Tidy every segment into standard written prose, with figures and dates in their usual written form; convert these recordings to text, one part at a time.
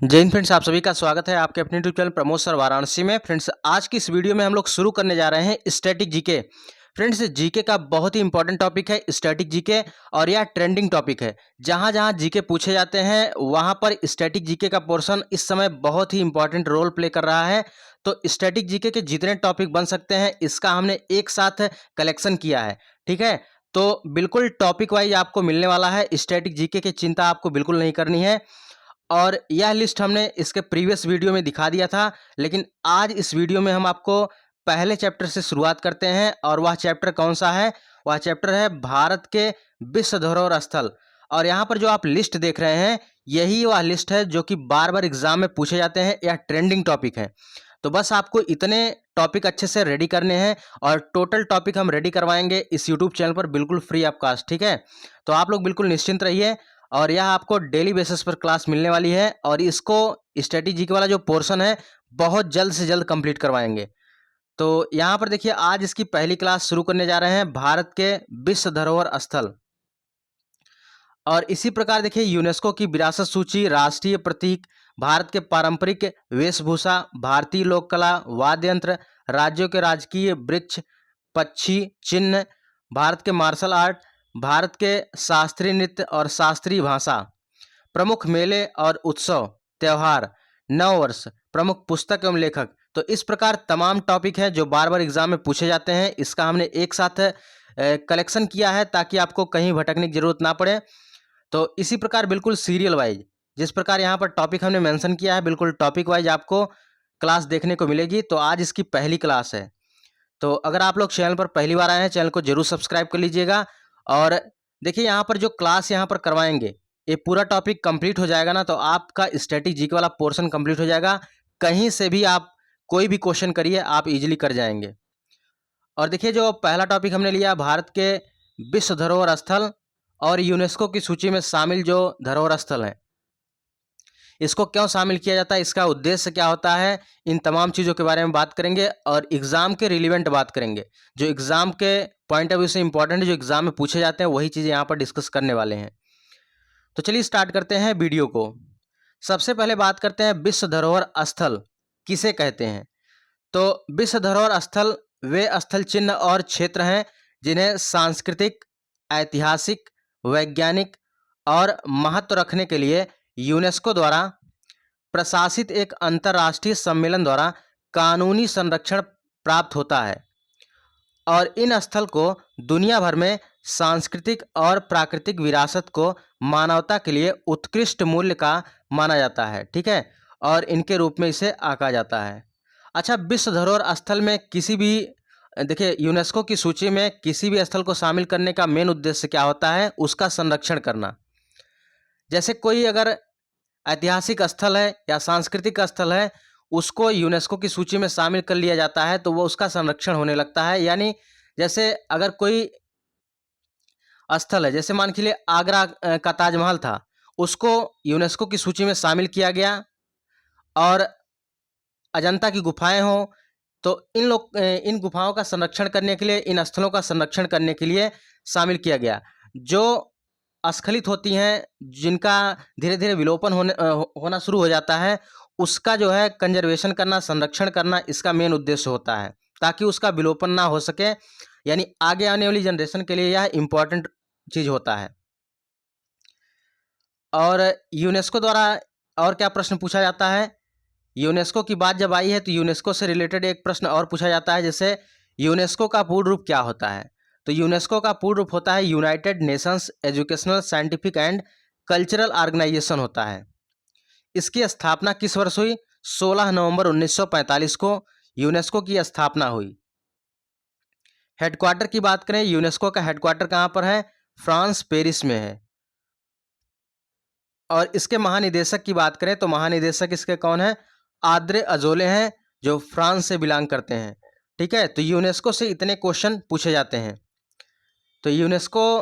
जय हिंद फ्रेंड्स, आप सभी का स्वागत है आपके अपने YouTube channel Pramod sir Varanasi में। फ्रेंड्स, आज की इस वीडियो में हम लोग शुरू करने जा रहे हैं स्टैटिक जीके। फ्रेंड्स, जीके का बहुत ही इंपॉर्टेंट टॉपिक है स्टैटिक जीके, और यह ट्रेंडिंग टॉपिक है। जहां जहां जीके पूछे जाते हैं वहां पर स्टैटिक जीके का पोर्शन इस समय बहुत ही इंपॉर्टेंट रोल प्ले कर रहा है। तो स्टैटिक जीके के जितने टॉपिक बन सकते हैं इसका हमने एक साथ कलेक्शन किया है। ठीक है, तो बिल्कुल टॉपिक वाइज आपको मिलने वाला है। स्टैटिक जीके की चिंता आपको बिल्कुल नहीं करनी है। और यह लिस्ट हमने इसके प्रीवियस वीडियो में दिखा दिया था, लेकिन आज इस वीडियो में हम आपको पहले चैप्टर से शुरुआत करते हैं। और वह चैप्टर कौन सा है? वह चैप्टर है भारत के विश्व धरोहर स्थल। और यहाँ पर जो आप लिस्ट देख रहे हैं यही वह लिस्ट है जो कि बार बार एग्जाम में पूछे जाते हैं। यह ट्रेंडिंग टॉपिक है। तो बस आपको इतने टॉपिक अच्छे से रेडी करने हैं, और टोटल टॉपिक हम रेडी करवाएंगे इस यूट्यूब चैनल पर बिल्कुल फ्री ऑफ कास्ट। ठीक है, तो आप लोग बिल्कुल निश्चिंत रहिए। और यह आपको डेली बेसिस पर क्लास मिलने वाली है, और इसको स्ट्रेटेजी वाला जो पोर्शन है बहुत जल्द से जल्द कंप्लीट करवाएंगे। तो यहाँ पर देखिए, आज इसकी पहली क्लास शुरू करने जा रहे हैं भारत के विश्व धरोहर स्थल। और इसी प्रकार देखिए, यूनेस्को की विरासत सूची, राष्ट्रीय प्रतीक, भारत के पारंपरिक वेशभूषा, भारतीय लोक कला, वाद्य यंत्र, राज्यों के राजकीय वृक्ष, पक्षी चिन्ह, भारत के मार्शल आर्ट, भारत के शास्त्रीय नृत्य और शास्त्रीय भाषा, प्रमुख मेले और उत्सव, त्योहार, नववर्ष, प्रमुख पुस्तक एवं लेखक। तो इस प्रकार तमाम टॉपिक हैं जो बार बार एग्जाम में पूछे जाते हैं। इसका हमने एक साथ कलेक्शन किया है ताकि आपको कहीं भटकने की जरूरत ना पड़े। तो इसी प्रकार बिल्कुल सीरियल वाइज, जिस प्रकार यहाँ पर टॉपिक हमने मेंशन किया है, बिल्कुल टॉपिक वाइज आपको क्लास देखने को मिलेगी। तो आज इसकी पहली क्लास है। तो अगर आप लोग चैनल पर पहली बार आए हैं, चैनल को जरूर सब्सक्राइब कर लीजिएगा। और देखिए, यहाँ पर जो क्लास यहाँ पर करवाएंगे, ये पूरा टॉपिक कंप्लीट हो जाएगा ना, तो आपका स्टैटिक जीके वाला पोर्शन कंप्लीट हो जाएगा। कहीं से भी आप कोई भी क्वेश्चन करिए, आप इजीली कर जाएंगे। और देखिए, जो पहला टॉपिक हमने लिया, भारत के विश्व धरोहर स्थल और यूनेस्को की सूची में शामिल जो धरोहर स्थल हैं, इसको क्यों शामिल किया जाता है, इसका उद्देश्य क्या होता है, इन तमाम चीज़ों के बारे में बात करेंगे। और एग्ज़ाम के रिलेवेंट बात करेंगे, जो एग्ज़ाम के पॉइंट ऑफ व्यू से इंपॉर्टेंट है, जो एग्ज़ाम में पूछे जाते हैं, वही चीज़ें यहाँ पर डिस्कस करने वाले हैं। तो चलिए स्टार्ट करते हैं वीडियो को। सबसे पहले बात करते हैं विश्व धरोहर स्थल किसे कहते हैं। तो विश्व धरोहर स्थल वे स्थल चिन्ह और क्षेत्र हैं जिन्हें सांस्कृतिक, ऐतिहासिक, वैज्ञानिक और महत्व रखने के लिए यूनेस्को द्वारा प्रशासित एक अंतर्राष्ट्रीय सम्मेलन द्वारा कानूनी संरक्षण प्राप्त होता है। और इन स्थल को दुनिया भर में सांस्कृतिक और प्राकृतिक विरासत को मानवता के लिए उत्कृष्ट मूल्य का माना जाता है। ठीक है, और इनके रूप में इसे आंका जाता है। अच्छा, विश्व धरोहर स्थल में किसी भी, देखिए, यूनेस्को की सूची में किसी भी स्थल को शामिल करने का मेन उद्देश्य क्या होता है? उसका संरक्षण करना। जैसे कोई अगर ऐतिहासिक स्थल है या सांस्कृतिक स्थल है, उसको यूनेस्को की सूची में शामिल कर लिया जाता है तो वो उसका संरक्षण होने लगता है। यानी जैसे अगर कोई स्थल है, जैसे मान के लिए आगरा का ताजमहल था, उसको यूनेस्को की सूची में शामिल किया गया। और अजंता की गुफाएं हों, तो इन गुफाओं का संरक्षण करने के लिए, इन स्थलों का संरक्षण करने के लिए शामिल किया गया। जो अस्खलित होती हैं, जिनका धीरे धीरे विलोपन होना शुरू हो जाता है, उसका जो है कंजर्वेशन करना, संरक्षण करना, इसका मेन उद्देश्य होता है, ताकि उसका विलोपन ना हो सके। यानी आगे आने वाली जनरेशन के लिए यह इम्पोर्टेंट चीज़ होता है। और यूनेस्को द्वारा और क्या प्रश्न पूछा जाता है? यूनेस्को की बात जब आई है तो यूनेस्को से रिलेटेड एक प्रश्न और पूछा जाता है, जैसे यूनेस्को का पूर्ण रूप क्या होता है? तो यूनेस्को का पूर्ण रूप होता है United Nations educational, scientific and cultural organisation होता है। इसकी स्थापना किस वर्ष हुई? 16 नवंबर 1945 को यूनेस्को की स्थापना हुई। हेडक्वार्टर की बात करें, यूनेस्को का हेडक्वार्टर कहाँ पर है? फ्रांस, पेरिस में है। और इसके महानिदेशक की बात करें तो महानिदेशक इसके कौन है? आद्रे अजोले हैं, जो फ्रांस से बिलोंग करते हैं। ठीक है, तो यूनेस्को से इतने क्वेश्चन पूछे जाते हैं। तो यूनेस्को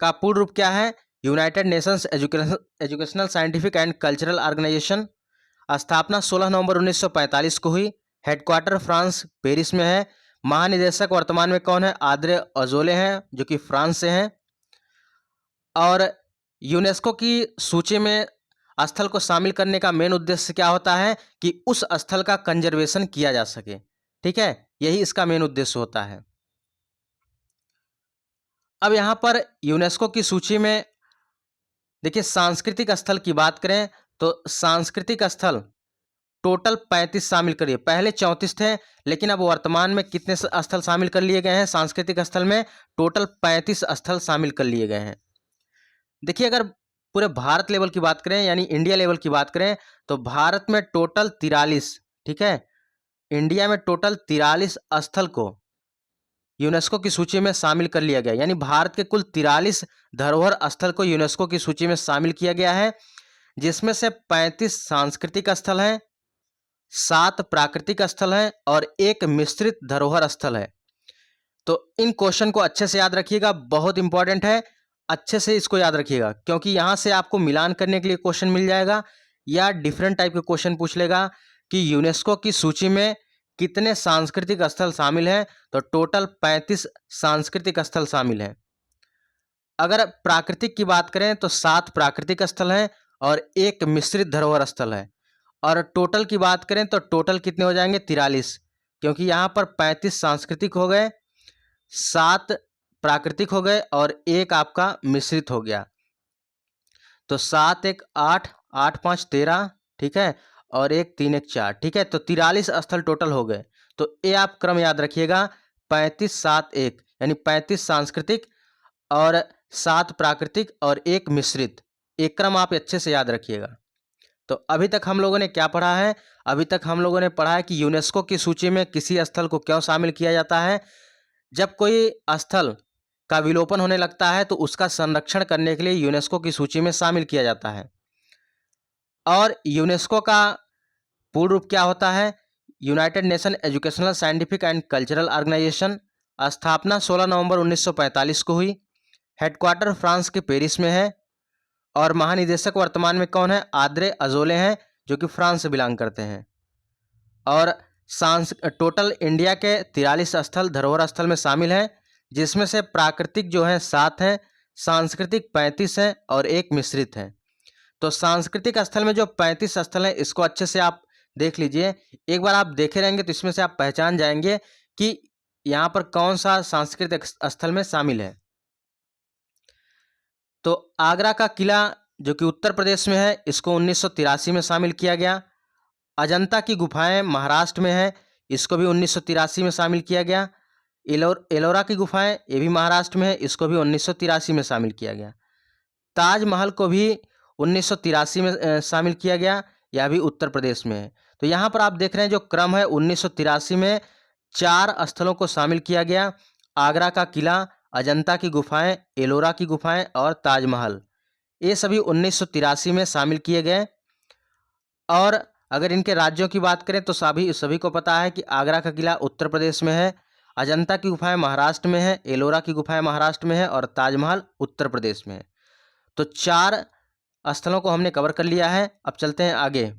का पूर्ण रूप क्या है? United Nations educational, scientific and cultural organisation. स्थापना 16 नवंबर 1945 को हुई। हेडक्वार्टर फ्रांस, पेरिस में है। महानिदेशक वर्तमान में कौन है? आद्रे अजोले हैं, जो कि फ्रांस से हैं। और यूनेस्को की सूची में स्थल को शामिल करने का मेन उद्देश्य क्या होता है कि उस स्थल का कंजर्वेशन किया जा सके। ठीक है, यही इसका मेन उद्देश्य होता है। अब यहाँ पर यूनेस्को की सूची में देखिए सांस्कृतिक स्थल की बात करें तो सांस्कृतिक स्थल टोटल 35 शामिल करिए। पहले 34 थे, लेकिन अब वर्तमान में कितने स्थल शामिल कर लिए गए हैं सांस्कृतिक स्थल में? टोटल 35 स्थल शामिल कर लिए गए हैं। देखिए अगर पूरे भारत लेवल की बात करें यानी इंडिया लेवल की बात करें तो भारत में टोटल 43, ठीक है, इंडिया में टोटल 43 स्थल को यूनेस्को की सूची में शामिल कर लिया गया। यानी भारत के कुल 43 धरोहर स्थल को यूनेस्को की सूची में शामिल किया गया है, जिसमें से 35 सांस्कृतिक स्थल हैं, 7 प्राकृतिक स्थल हैं और 1 मिश्रित धरोहर स्थल है। तो इन क्वेश्चन को अच्छे से याद रखिएगा, बहुत इंपॉर्टेंट है, अच्छे से इसको याद रखिएगा, क्योंकि यहाँ से आपको मिलान करने के लिए क्वेश्चन मिल जाएगा या डिफरेंट टाइप के क्वेश्चन पूछ लेगा कि यूनेस्को की सूची में कितने सांस्कृतिक स्थल शामिल हैं। तो टोटल 35 सांस्कृतिक स्थल शामिल हैं। अगर प्राकृतिक की बात करें तो 7 प्राकृतिक स्थल हैं और 1 मिश्रित धरोहर स्थल है। और टोटल की बात करें तो टोटल कितने हो जाएंगे? 43, क्योंकि यहाँ पर 35 सांस्कृतिक हो गए, 7 प्राकृतिक हो गए और 1 आपका मिश्रित हो गया। तो 7 1 8, 8 5 13, ठीक है, और 1 3 1 4, ठीक है। तो 43 स्थल टोटल हो गए। तो ये आप क्रम याद रखिएगा, 35 7 1, यानी 35 सांस्कृतिक और 7 प्राकृतिक और 1 मिश्रित। एक क्रम आप अच्छे से याद रखिएगा। तो अभी तक हम लोगों ने क्या पढ़ा है? अभी तक हम लोगों ने पढ़ा है कि यूनेस्को की सूची में किसी स्थल को क्यों शामिल किया जाता है। जब कोई स्थल का विलोपन होने लगता है तो उसका संरक्षण करने के लिए यूनेस्को की सूची में शामिल किया जाता है। और यूनेस्को का पूर्ण रूप क्या होता है? United Nation educational scientific and cultural organisation. स्थापना 16 नवंबर 1945 को हुई। हेडक्वार्टर फ्रांस के पेरिस में है और महानिदेशक वर्तमान में कौन है? आद्रे अजोले हैं, जो कि फ्रांस से बिलोंग करते हैं। और टोटल इंडिया के 43 स्थल धरोहर स्थल में शामिल हैं, जिसमें से प्राकृतिक जो है 7 हैं, सांस्कृतिक 35 हैं और 1 मिश्रित है। तो सांस्कृतिक स्थल में जो 35 स्थल हैं इसको अच्छे से आप देख लीजिए। एक बार आप देखे रहेंगे तो इसमें से आप पहचान जाएंगे कि यहाँ पर कौन सा सांस्कृतिक स्थल में शामिल है। तो आगरा का किला जो कि उत्तर प्रदेश में है, इसको 1983 में शामिल किया गया। अजंता की गुफाएं महाराष्ट्र में है, इसको भी 1983 में शामिल किया गया। एलोरा की गुफाएं ये भी महाराष्ट्र में है, इसको भी 1983 में शामिल किया गया। ताजमहल को भी 1983 में शामिल किया गया, यह भी उत्तर प्रदेश में है। तो यहाँ पर आप देख रहे हैं जो क्रम है, 1983 में 4 स्थलों को शामिल किया गया। आगरा का किला, अजंता की गुफाएं, एलोरा की गुफाएं और ताजमहल, ये सभी 1983 में शामिल किए गए। और अगर इनके राज्यों की बात करें तो सभी को पता है कि आगरा का किला उत्तर प्रदेश में है, अजंता की गुफाएं महाराष्ट्र में है, एलोरा की गुफाएं महाराष्ट्र में है और ताजमहल उत्तर प्रदेश में है। तो 4 स्थलों को हमने कवर कर लिया है। अब चलते हैं आगे।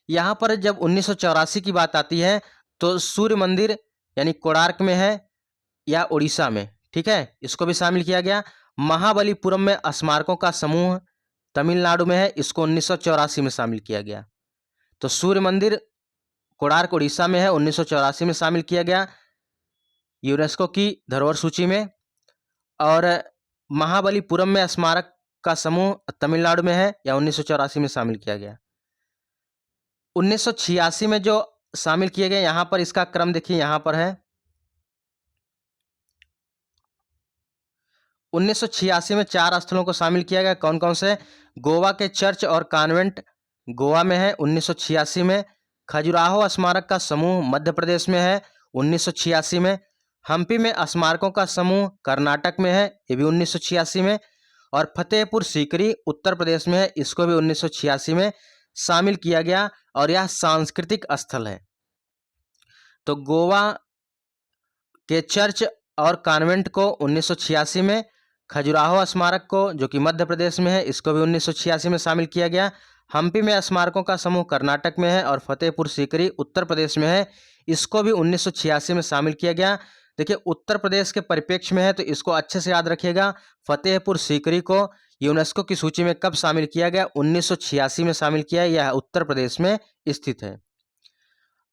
यहाँ पर जब 1984 की बात आती है तो सूर्य मंदिर यानी कोणार्क में है या उड़ीसा में, ठीक है, इसको भी शामिल किया गया। महाबलीपुरम में स्मारकों का समूह तमिलनाडु में है, इसको 1984 में शामिल किया गया। तो सूर्य मंदिर कोणार्क उड़ीसा में है, 1984 में शामिल किया गया यूनेस्को की धरोहर सूची में। और महाबलीपुरम में स्मारक का समूह तमिलनाडु में है या 1984 में शामिल किया गया। 1986 में जो शामिल किए गए, यहाँ पर इसका क्रम देखिए, यहाँ पर है 1986 में 4 स्थलों को शामिल किया गया। कौन कौन से? गोवा के चर्च और कॉन्वेंट गोवा में है 1986 में। खजुराहो स्मारक का समूह मध्य प्रदेश में है 1986 में। हम्पी में स्मारकों का समूह कर्नाटक में है, ये भी 1986 में। और फतेहपुर सीकरी उत्तर प्रदेश में है, इसको भी 1986 में शामिल किया गया और यह सांस्कृतिक स्थल है। तो गोवा के चर्च और कॉन्वेंट को 1986 में, खजुराहो स्मारक को जो कि मध्य प्रदेश में है, इसको भी 1986 में शामिल किया गया। हम्पी में स्मारकों का समूह कर्नाटक में है और फतेहपुर सीकरी उत्तर प्रदेश में है, इसको भी 1986 में शामिल किया गया। देखिए उत्तर प्रदेश के परिप्रेक्ष्य में है तो इसको अच्छे से याद रखिएगा। फतेहपुर सीकरी को यूनेस्को की सूची में कब शामिल किया गया? 1986 में शामिल किया। यह उत्तर प्रदेश में स्थित है।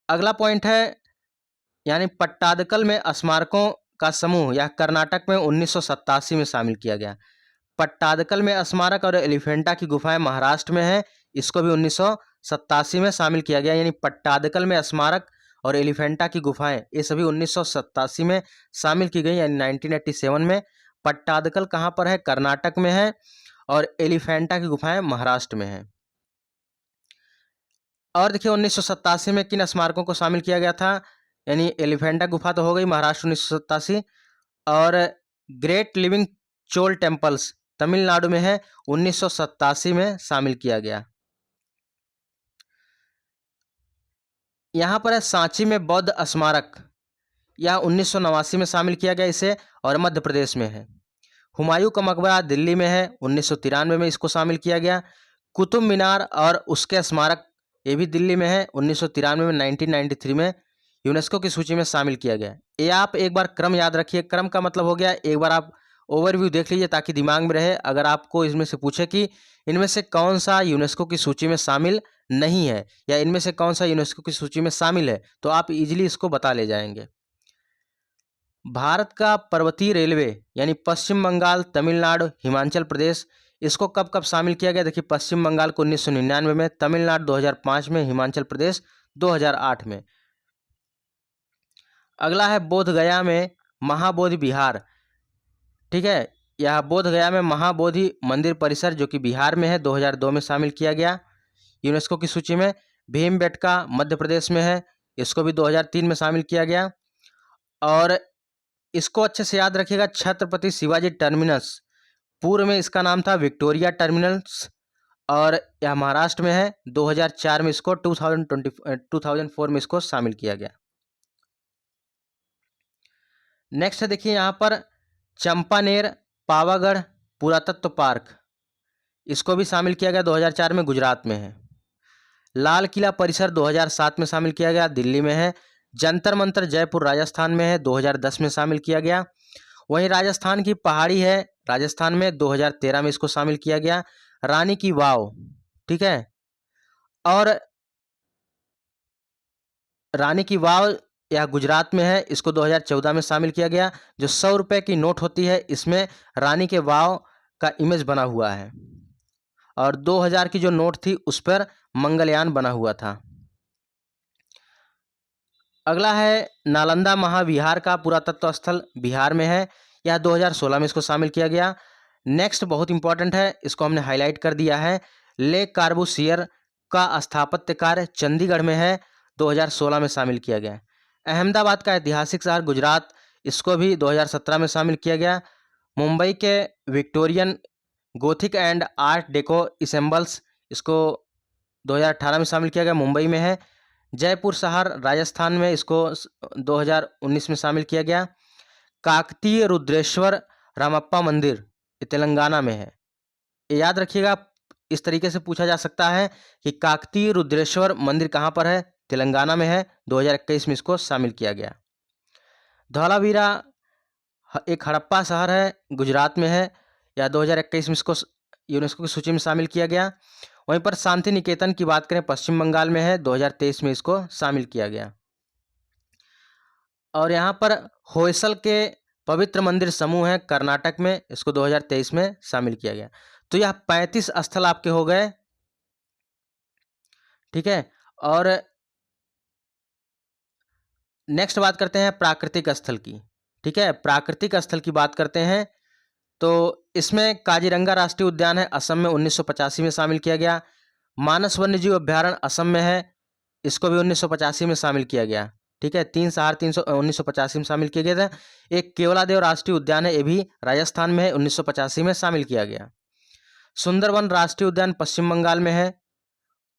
अगला पॉइंट है यानी पट्टादकल में स्मारकों का समूह यह कर्नाटक में 1987 में शामिल किया गया। पट्टादकल में स्मारक और एलिफेंटा की गुफाएं महाराष्ट्र में है, इसको भी 1987 में शामिल किया गया। यानी पट्टादकल में स्मारक और एलिफेंटा की गुफाएं ये सभी 1987 में शामिल की गई, यानी 1987 में। पट्टादकल कहाँ पर है? कर्नाटक में है, और एलिफेंटा की गुफाएं महाराष्ट्र में है। और देखिए 1987 में किन स्मारकों को शामिल किया गया था? यानी एलिफेंटा गुफा तो हो गई महाराष्ट्र 1987, और great living Chola temples Tamil Nadu में है, 1987 में शामिल किया गया। यहाँ पर है सांची में बौद्ध स्मारक, यह 1989 में शामिल किया गया इसे, और मध्य प्रदेश में है। हुमायूं का मकबरा दिल्ली में है, 1993 में इसको शामिल किया गया। कुतुब मीनार और उसके स्मारक ये भी दिल्ली में है, 1993 में 1993 में यूनेस्को की सूची में शामिल किया गया। ये आप एक बार क्रम याद रखिए। क्रम का मतलब हो गया, एक बार आप ओवरव्यू देख लीजिए ताकि दिमाग में रहे। अगर आपको इसमें से पूछे कि इनमें से कौन सा यूनेस्को की सूची में शामिल नहीं है या इनमें से कौन सा यूनेस्को की सूची में शामिल है, तो आप इजीली इसको बता ले जाएंगे। भारत का पर्वतीय रेलवे यानी पश्चिम बंगाल, तमिलनाडु, हिमाचल प्रदेश, इसको कब कब शामिल किया गया? देखिए पश्चिम बंगाल को 1999 में, तमिलनाडु 2005 में, हिमाचल प्रदेश 2008 में। अगला है बोध गया में महाबोधि विहार। ठीक है, यह बोध गया में महाबोधि मंदिर परिसर जो कि बिहार में है, 2002 में शामिल किया गया यूनेस्को की सूची में। भीमबेटका मध्य प्रदेश में है, इसको भी 2003 में शामिल किया गया। और इसको अच्छे से याद रखिएगा, छत्रपति शिवाजी टर्मिनस, पूर्व में इसका नाम था विक्टोरिया टर्मिनस, और यह महाराष्ट्र में है। 2004 में इसको 2004 में इसको शामिल किया गया। नेक्स्ट है देखिए यहाँ पर चंपानेर पावागढ़ पुरातत्व पार्क, इसको भी शामिल किया गया, 2004 में, गुजरात में है। लाल किला परिसर 2007 में शामिल किया गया, दिल्ली में है। जंतर मंतर जयपुर राजस्थान में है, 2010 में शामिल किया गया। वहीं राजस्थान की पहाड़ी है राजस्थान में, 2013 में इसको शामिल किया गया। रानी की वाव, ठीक है, और रानी की वाव यह गुजरात में है, इसको 2014 में शामिल किया गया। जो 100 रुपये की नोट होती है इसमें रानी के वाव का इमेज बना हुआ है, और 2000 की जो नोट थी उस पर मंगलयान बना हुआ था। अगला है नालंदा महाविहार का पुरातत्व स्थल, बिहार में है, यह 2016 में इसको शामिल किया गया। नेक्स्ट बहुत इंपॉर्टेंट है, इसको हमने हाईलाइट कर दिया है, ले कार्बूसियर का स्थापत्य कार्य चंडीगढ़ में है, 2016 में शामिल किया गया। अहमदाबाद का ऐतिहासिक शहर गुजरात, इसको भी 2017 में शामिल किया गया। मुंबई के Victorian Gothic and art deco ensembles, इसको 2018 में शामिल किया गया, मुंबई में है। जयपुर शहर राजस्थान में, इसको 2019 में शामिल किया गया। काकतीय रुद्रेश्वर रामप्पा मंदिर ये तेलंगाना में है। ये याद रखिएगा, इस तरीके से पूछा जा सकता है कि काकतीय रुद्रेश्वर मंदिर कहाँ पर है? तेलंगाना में है, 2021 में इसको शामिल किया गया। धौलावीरा एक हड़प्पा शहर है, गुजरात में है, या 2021 में इसको यूनेस्को की सूची में शामिल किया गया। वहीं पर शांति निकेतन की बात करें, पश्चिम बंगाल में है, 2023 में इसको शामिल किया गया। और यहाँ पर होयसल के पवित्र मंदिर समूह है कर्नाटक में, इसको 2023 में शामिल किया गया। तो यह 35 स्थल आपके हो गए, ठीक है। और नेक्स्ट बात करते हैं प्राकृतिक स्थल की, ठीक है। प्राकृतिक स्थल की बात करते हैं तो इसमें काजीरंगा राष्ट्रीय उद्यान है, असम में, 1985 में शामिल किया गया। मानस वन्यजीव अभ्यारण्य असम में है, इसको भी 1985 में शामिल किया गया, ठीक है। 1985 में शामिल किया गया था। एक केवलादेव राष्ट्रीय उद्यान है, ये भी राजस्थान में है, 1985 में शामिल किया गया। सुंदरवन राष्ट्रीय उद्यान पश्चिम बंगाल में है,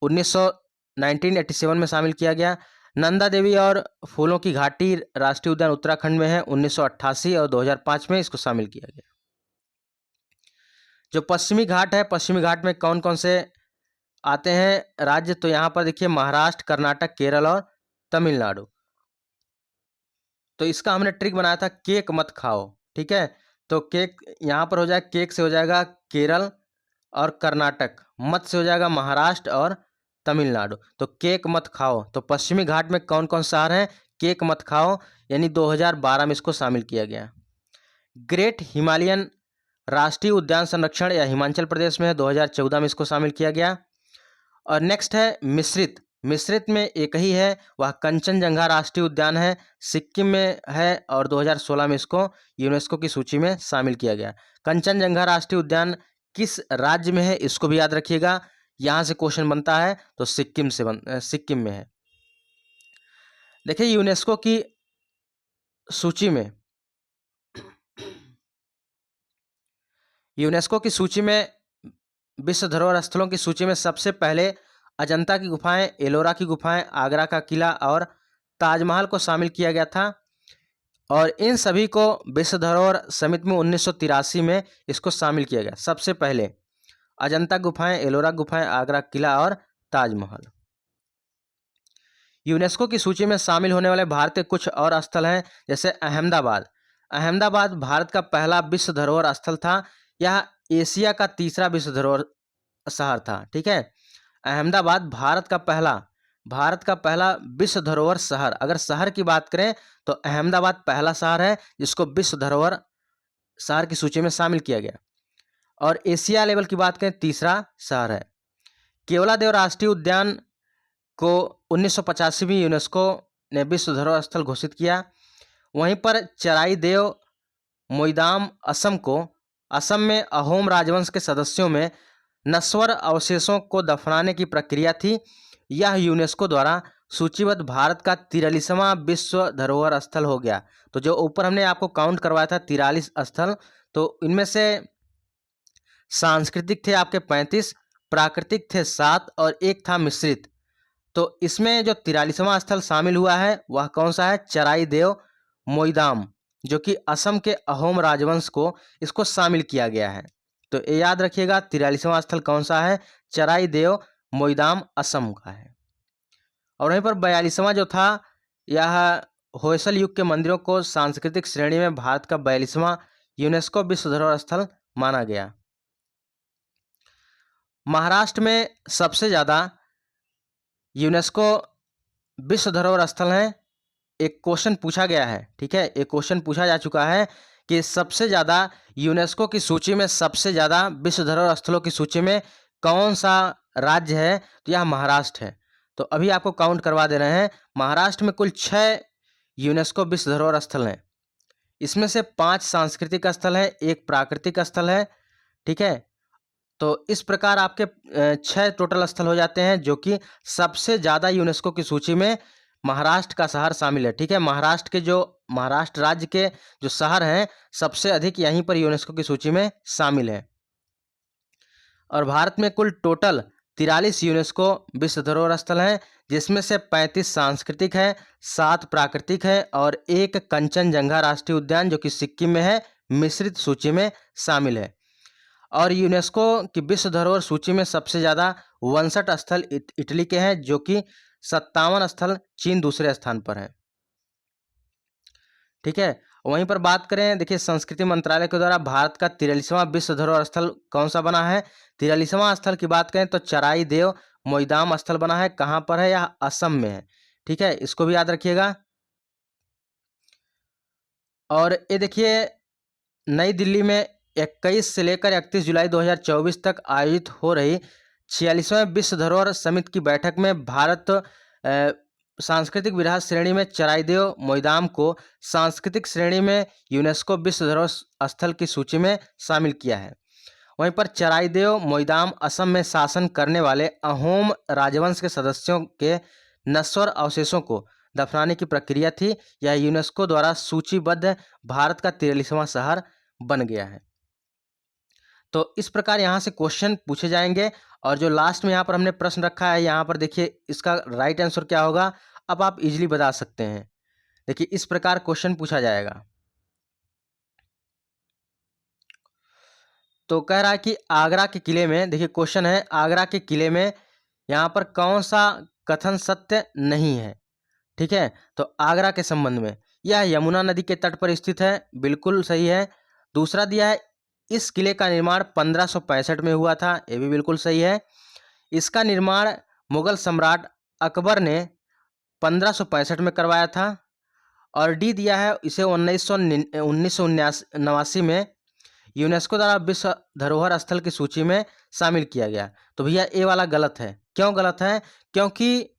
1987 में शामिल किया गया। नंदा देवी और फूलों की घाटी राष्ट्रीय उद्यान उत्तराखंड में है, 1988 और 2005 में इसको शामिल किया गया। जो पश्चिमी घाट है, पश्चिमी घाट में कौन कौन से आते हैं राज्य? तो यहाँ पर देखिए महाराष्ट्र, कर्नाटक, केरल और तमिलनाडु। तो इसका हमने ट्रिक बनाया था केक मत खाओ, ठीक है। तो केक यहाँ पर हो जाएगा, केक से हो जाएगा केरल और कर्नाटक, मत से हो जाएगा महाराष्ट्र और तमिलनाडु। तो केक मत खाओ, तो पश्चिमी घाट में कौन कौन शहर हैं, केक मत खाओ, यानी 2012 में इसको शामिल किया गया। ग्रेट हिमालयन राष्ट्रीय उद्यान संरक्षण या हिमाचल प्रदेश में है, 2014 में इसको शामिल किया गया। और नेक्स्ट है मिश्रित, मिश्रित में एक ही है, वह कंचनजंगा राष्ट्रीय उद्यान है, सिक्किम में है और 2016 में इसको यूनेस्को की सूची में शामिल किया गया। कंचनजंगा राष्ट्रीय उद्यान किस राज्य में है, इसको भी याद रखिएगा, यहाँ से क्वेश्चन बनता है, तो सिक्किम में है। देखिए यूनेस्को की सूची में, यूनेस्को की सूची में विश्व धरोहर स्थलों की सूची में सबसे पहले अजंता की गुफाएं, एलोरा की गुफाएं, आगरा का किला और ताजमहल को शामिल किया गया था। और इन सभी को विश्व धरोहर समिति में 1983 में इसको शामिल किया गया। सबसे पहले अजंता गुफाएं, एलोरा गुफाएं, आगरा किला और ताजमहल। यूनेस्को की सूची में शामिल होने वाले भारत के कुछ और स्थल हैं, जैसे अहमदाबाद। अहमदाबाद भारत का पहला विश्व धरोहर स्थल था, यह एशिया का तीसरा विश्व धरोहर शहर था, ठीक है। अहमदाबाद भारत का पहला विश्व धरोहर शहर, अगर शहर की बात करें तो अहमदाबाद पहला शहर है जिसको विश्व धरोहर शहर की सूची में शामिल किया गया। और एशिया लेवल की बात करें तीसरा शहर है। केवलादेव राष्ट्रीय उद्यान को 1985 में यूनेस्को ने विश्व धरोहर स्थल घोषित किया। वहीं पर चराई देव मोईदाम असम को, असम में अहोम राजवंश के सदस्यों में नश्वर अवशेषों को दफनाने की प्रक्रिया थी। यह यूनेस्को द्वारा सूचीबद्ध भारत का 43वां विश्व धरोहर स्थल हो गया। तो जो ऊपर हमने आपको काउंट करवाया था 43 स्थल, तो इनमें से सांस्कृतिक थे आपके 35, प्राकृतिक थे 7 और एक था मिश्रित। तो इसमें जो 43वां स्थल शामिल हुआ है वह कौन सा है, चराई देव मोईदाम, जो कि असम के अहोम राजवंश को इसको शामिल किया गया है। तो ये याद रखिएगा 43वां स्थल कौन सा है, चराई देव मोईदाम असम का है। और वहीं पर 42वां जो था, यह होयसल युग के मंदिरों को सांस्कृतिक श्रेणी में भारत का 42वां यूनेस्को विश्व धरोहर स्थल माना गया। महाराष्ट्र में सबसे ज़्यादा यूनेस्को विश्व धरोहर स्थल हैं। एक क्वेश्चन पूछा गया है, ठीक है, एक क्वेश्चन पूछा जा चुका है कि सबसे ज़्यादा यूनेस्को की सूची में, सबसे ज़्यादा विश्व धरोहर स्थलों की सूची में कौन सा राज्य है, तो यह महाराष्ट्र है। तो अभी आपको काउंट करवा दे रहे हैं, महाराष्ट्र में कुल 6 यूनेस्को विश्व धरोहर स्थल हैं। इसमें से 5 सांस्कृतिक स्थल हैं, 1 प्राकृतिक स्थल है, ठीक है। तो इस प्रकार आपके 6 टोटल स्थल हो जाते हैं, जो कि सबसे ज़्यादा यूनेस्को की सूची में महाराष्ट्र का शहर शामिल है, ठीक है। महाराष्ट्र राज्य के जो शहर हैं सबसे अधिक यहीं पर यूनेस्को की सूची में शामिल है। और भारत में कुल टोटल 43 यूनेस्को विश्व धरोहर स्थल हैं, जिसमें से 35 सांस्कृतिक है, 7 प्राकृतिक है और 1 कंचनजंगा राष्ट्रीय उद्यान जो कि सिक्किम में है, मिश्रित सूची में शामिल है। और यूनेस्को की विश्व धरोहर सूची में सबसे ज़्यादा 59 स्थल इटली के हैं, जो कि 57 स्थल चीन दूसरे स्थान पर है, ठीक है। वहीं पर बात करें, देखिए संस्कृति मंत्रालय के द्वारा भारत का 43वां विश्व धरोहर स्थल कौन सा बना है, 43वां स्थल की बात करें तो चराई देव मोईदाम स्थल बना है। कहाँ पर है, यह असम में है, ठीक है, इसको भी याद रखिएगा। और ये देखिए नई दिल्ली में 21 से लेकर 31 जुलाई 2024 तक आयोजित हो रही 46वें विश्व धरोहर समिति की बैठक में भारत सांस्कृतिक विरासत श्रेणी में चराईदेव मोईदाम को सांस्कृतिक श्रेणी में यूनेस्को विश्व धरोहर स्थल की सूची में शामिल किया है। वहीं पर चराईदेव मोईदाम असम में शासन करने वाले अहोम राजवंश के सदस्यों के नश्वर अवशेषों को दफनाने की प्रक्रिया थी। यह यूनेस्को द्वारा सूचीबद्ध भारत का 43वां शहर बन गया है। तो इस प्रकार यहाँ से क्वेश्चन पूछे जाएंगे। और जो लास्ट में यहाँ पर हमने प्रश्न रखा है, यहाँ पर देखिए इसका राइट आंसर क्या होगा, अब आप इजीली बता सकते हैं। देखिए इस प्रकार क्वेश्चन पूछा जाएगा। तो कह रहा है कि आगरा के किले में, देखिए क्वेश्चन है, आगरा के किले में यहाँ पर कौन सा कथन सत्य नहीं है, ठीक है। तो आगरा के संबंध में यह यमुना नदी के तट पर स्थित है, बिल्कुल सही है। दूसरा दिया है, इस किले का निर्माण 1565 में हुआ था, ये भी बिल्कुल सही है। इसका निर्माण मुगल सम्राट अकबर ने 1565 में करवाया था। और डी दिया है, इसे 1989 में यूनेस्को द्वारा विश्व धरोहर स्थल की सूची में शामिल किया गया। तो भैया ये वाला गलत है। क्यों गलत है? क्योंकि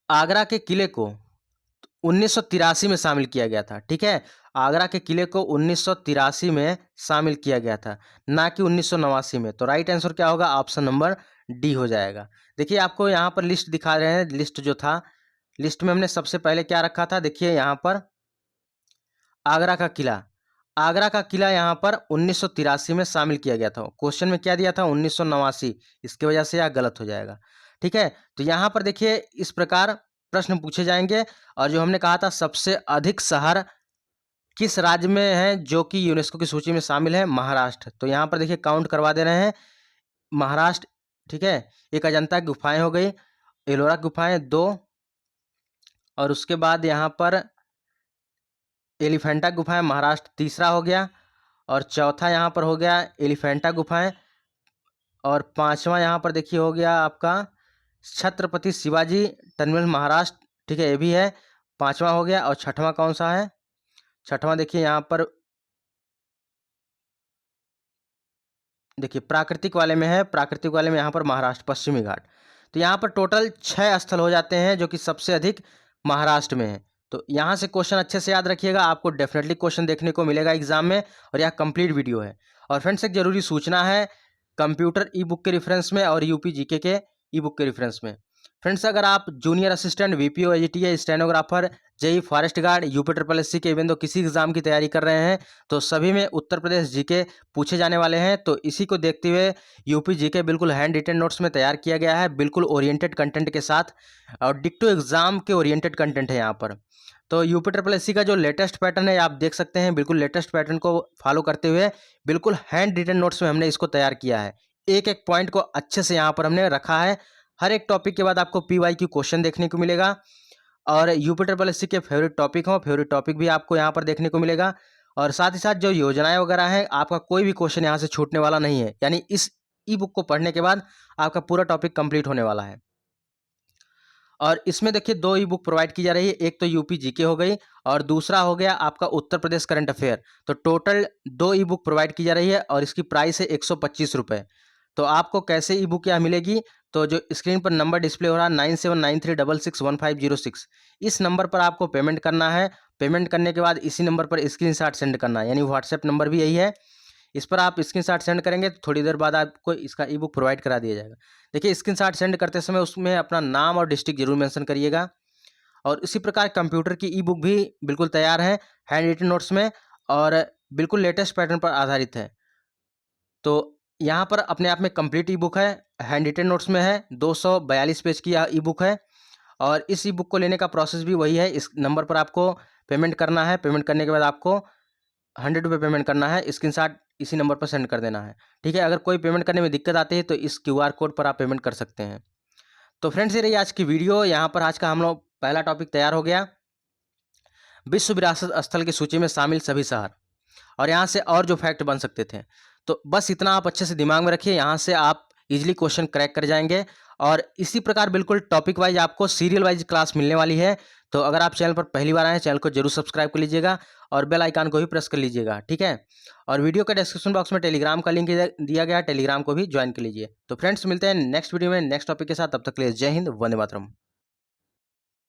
आगरा के किले को 1983 में शामिल किया गया था। ठीक है, आगरा के किले को 1983 में शामिल किया गया था, ना कि 1989 में। तो राइट आंसर क्या होगा? ऑप्शन नंबर डी हो जाएगा। देखिए आपको यहाँ पर लिस्ट दिखा रहे हैं, लिस्ट जो था, लिस्ट में हमने सबसे पहले क्या रखा था, देखिए यहाँ पर आगरा का किला। आगरा का किला यहाँ पर 1983 में शामिल किया गया था। क्वेश्चन में क्या दिया था? 1989। इसकी वजह से यह गलत हो जाएगा। ठीक है, तो यहाँ पर देखिए इस प्रकार प्रश्न पूछे जाएंगे। और जो हमने कहा था सबसे अधिक शहर किस राज्य में है जो कि यूनेस्को की सूची में शामिल है? महाराष्ट्र। तो यहाँ पर देखिए काउंट करवा दे रहे हैं, महाराष्ट्र। ठीक है, एक अजंता की गुफाएं हो गई, एलोरा गुफाएं 2, और उसके बाद यहाँ पर एलिफेंटा गुफाएं महाराष्ट्र तीसरा हो गया, और चौथा यहाँ पर हो गया एलिफेंटा गुफाएं, और पांचवा यहाँ पर देखिए हो गया आपका छत्रपति शिवाजी टर्मिनल महाराष्ट्र। ठीक है, ये भी है, पांचवा हो गया। और छठवां कौन सा है? छठवां देखिए यहाँ पर, देखिए प्राकृतिक वाले में है, प्राकृतिक वाले में यहाँ पर महाराष्ट्र पश्चिमी घाट। तो यहाँ पर टोटल 6 स्थल हो जाते हैं जो कि सबसे अधिक महाराष्ट्र में है। तो यहाँ से क्वेश्चन अच्छे से याद रखिएगा, आपको डेफिनेटली क्वेश्चन देखने को मिलेगा एग्जाम में। और यह कंप्लीट वीडियो है। और फ्रेंड्स एक जरूरी सूचना है, कंप्यूटर ई बुक के रेफरेंस में और यूपी जीके के ई बुक के रेफरेंस में। फ्रेंड्स अगर आप junior assistant, VPO, AGTA, stenographer, JE forest guard, UP SSC के इवन दो किसी एग्जाम की तैयारी कर रहे हैं, तो सभी में उत्तर प्रदेश जीके पूछे जाने वाले हैं। तो इसी को देखते हुए यूपी जीके बिल्कुल हैंड रिटन नोट्स में तैयार किया गया है, बिल्कुल ओरिएंटेड कंटेंट के साथ, और डिक्टो एग्जाम के ओरिएंटेड कंटेंट है यहाँ पर। तो यूपी SSC का जो लेटेस्ट पैटर्न है आप देख सकते हैं, बिल्कुल लेटेस्ट पैटर्न को फॉलो करते हुए बिल्कुल हैंड रिटन नोट्स में हमने इसको तैयार किया है। एक एक पॉइंट को अच्छे से यहाँ पर हमने रखा है। हर एक टॉपिक के बाद आपको PYQ क्वेश्चन देखने को मिलेगा, और यूपी SSC के फेवरेट टॉपिक हो, फेवरेट टॉपिक भी आपको यहाँ पर देखने को मिलेगा। और साथ ही साथ जो योजनाएं वगैरह हैं, आपका कोई भी क्वेश्चन यहाँ से छूटने वाला नहीं है। यानी इस ई बुक को पढ़ने के बाद आपका पूरा टॉपिक कंप्लीट होने वाला है। और इसमें देखिए 2 ई बुक प्रोवाइड की जा रही है, एक तो यूपी जीके हो गई, और दूसरा हो गया आपका उत्तर प्रदेश करंट अफेयर। तो टोटल 2 ई बुक प्रोवाइड की जा रही है, और इसकी प्राइस है 125 रुपये। तो आपको कैसे ई बुक यहाँ मिलेगी? तो जो स्क्रीन पर नंबर डिस्प्ले हो रहा है 9793661506, इस नंबर पर आपको पेमेंट करना है। पेमेंट करने के बाद इसी नंबर पर स्क्रीनशॉट सेंड करना है, यानी व्हाट्सएप नंबर भी यही है। इस पर आप स्क्रीनशॉट सेंड करेंगे तो थोड़ी देर बाद आपको इसका ई बुक प्रोवाइड करा दिया जाएगा। देखिए स्क्रीनशॉट सेंड करते समय उसमें अपना नाम और डिस्ट्रिक्ट जरूर मेंशन करिएगा। और इसी प्रकार कंप्यूटर की ई बुक भी बिल्कुल तैयार है हैंड रिटन नोट्स में, और बिल्कुल लेटेस्ट पैटर्न पर आधारित है। तो यहाँ पर अपने आप में कंप्लीट ई बुक है, हैंड रिटन नोट्स में है, 242 पेज की यह ई बुक है। और इस ई बुक को लेने का प्रोसेस भी वही है, इस नंबर पर आपको पेमेंट करना है। पेमेंट करने के बाद आपको 100 रुपये पेमेंट करना है, स्क्रीनशॉट इसी नंबर पर सेंड कर देना है। ठीक है, अगर कोई पेमेंट करने में दिक्कत आती है तो इस QR कोड पर आप पेमेंट कर सकते हैं। तो फ्रेंड्स ये रही आज की वीडियो। यहाँ पर आज का हम लोग पहला टॉपिक तैयार हो गया, विश्व विरासत स्थल की सूची में शामिल सभी शहर, और यहाँ से और जो फैक्ट बन सकते थे। तो बस इतना आप अच्छे से दिमाग में रखिए, यहाँ से आप इजीली क्वेश्चन क्रैक कर जाएंगे। और इसी प्रकार बिल्कुल टॉपिक वाइज आपको सीरियल वाइज क्लास मिलने वाली है। तो अगर आप चैनल पर पहली बार आए हैं, चैनल को जरूर सब्सक्राइब कर लीजिएगा, और बेल आइकन को भी प्रेस कर लीजिएगा। ठीक है, और वीडियो के डिस्क्रिप्शन बॉक्स में टेलीग्राम का लिंक दिया गया है, टेलीग्राम को भी ज्वाइन कर लीजिए। तो फ्रेंड्स मिलते हैं नेक्स्ट वीडियो में नेक्स्ट टॉपिक के साथ, तब तक के लिए जय हिंद, वंदे मातरम।